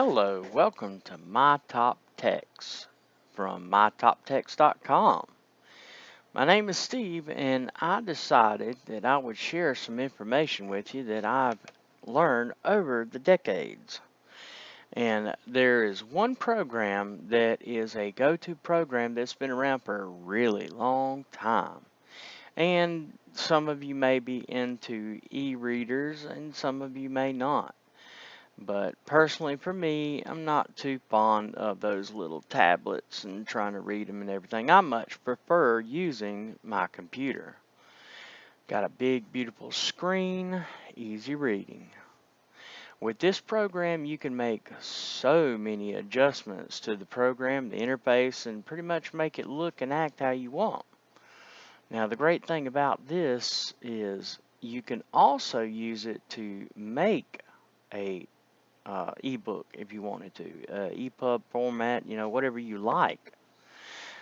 Hello, welcome to My Top Text from mytoptext.com. My name is Steve, and I decided that I would share some information with you that I've learned over the decades. And there is one program that is a go-to program that's been around for a really long time. And some of you may be into e-readers, and some of you may not. But personally, for me, I'm not too fond of those little tablets and trying to read them and everything. I much prefer using my computer. Got a big, beautiful screen, easy reading. With this program, you can make so many adjustments to the program, the interface, and pretty much make it look and act how you want. Now, the great thing about this is you can also use it to make a ebook if you wanted to, EPUB format, whatever you like.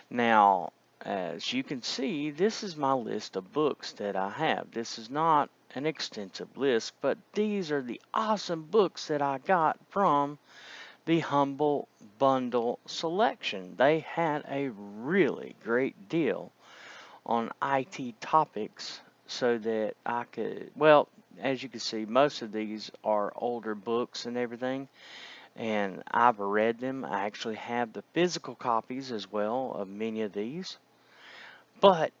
Now, as you can see, this is my list of books that I have. This is not an extensive list, but these are the awesome books that I got from the Humble Bundle selection. They had a really great deal on IT topics so that I could, well, as you can see, most of these are older books and everything, and I've read them. I actually have the physical copies as well of many of these, but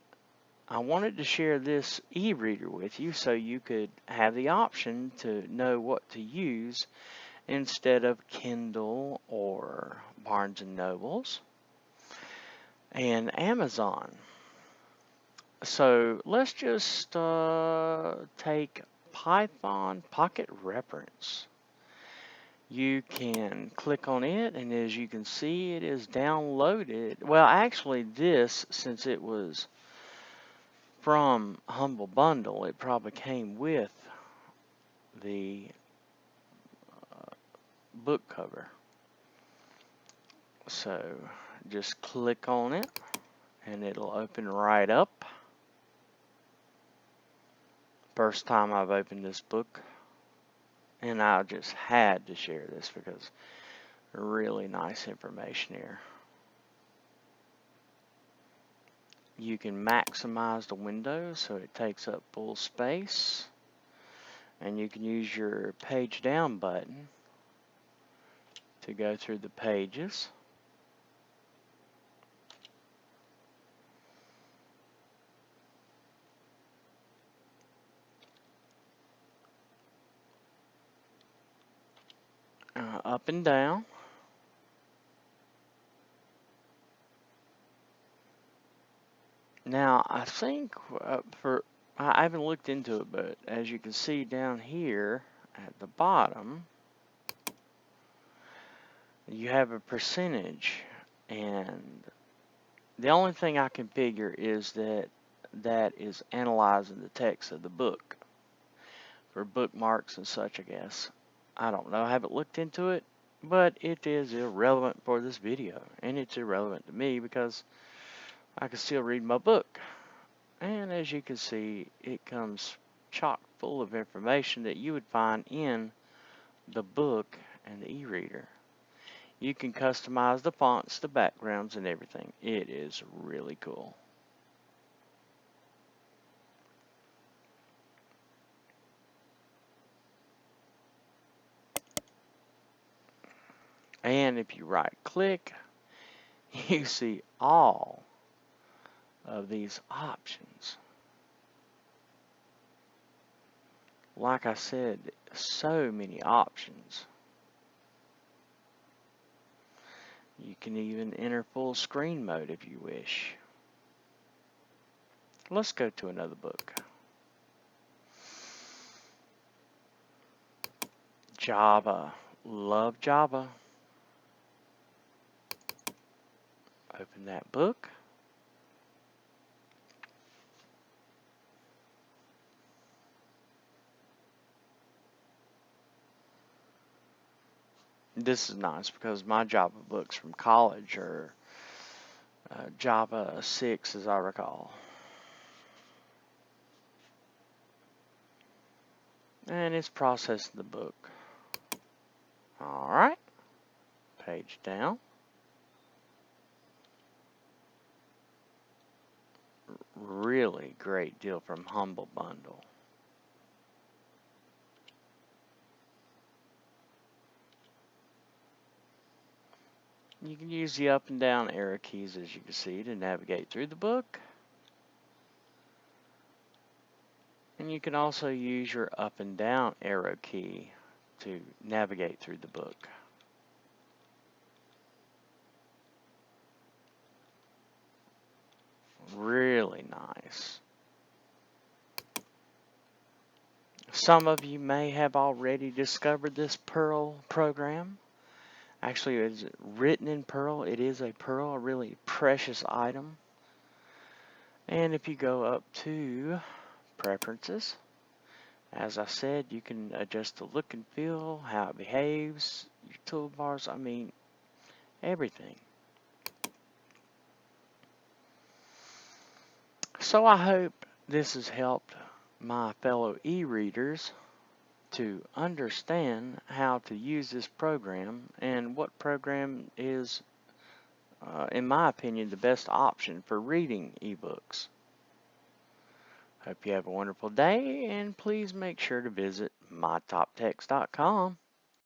I wanted to share this e-reader with you so you could have the option to know what to use instead of Kindle or Barnes and Nobles and Amazon. So let's just take Python Pocket Reference. You can click on it, and as you can see, it is downloaded. Well, actually, this, since it was from Humble Bundle, it probably came with the book cover. So just click on it, and it'll open right up. First time I've opened this book, and I just had to share this because really nice information here. You can maximize the window so it takes up full space, and you can use your page down button to go through the pages. Up and down. Now, I think I haven't looked into it, but as you can see down here at the bottom, you have a percentage, and the only thing I can figure is that is analyzing the text of the book for bookmarks and such, I guess. I don't know, I haven't looked into it, but it is irrelevant for this video, and it's irrelevant to me because I can still read my book. And as you can see, it comes chock full of information that you would find in the book and the e-reader. You can customize the fonts, the backgrounds, and everything. It is really cool. And if you right click, you see all of these options. Like I said, so many options. You can even enter full screen mode if you wish. Let's go to another book. Java. Love Java. Open that book. This is nice because my Java books from college are Java 6 as I recall. And it's processing the book. Alright. page down. Really great deal from Humble Bundle. You can use the up and down arrow keys, as you can see, to navigate through the book. And you can also use your up and down arrow key to navigate through the book. Really nice. Some of you may have already discovered this Pearl program. Actually, it's written in Pearl. It is a Pearl, a really precious item. And if you go up to Preferences, as I said, you can adjust the look and feel, how it behaves, your toolbars, I mean, everything. So I hope this has helped my fellow e-readers to understand how to use this program and what program is, in my opinion, the best option for reading ebooks. Hope you have a wonderful day, and please make sure to visit mytoptext.com.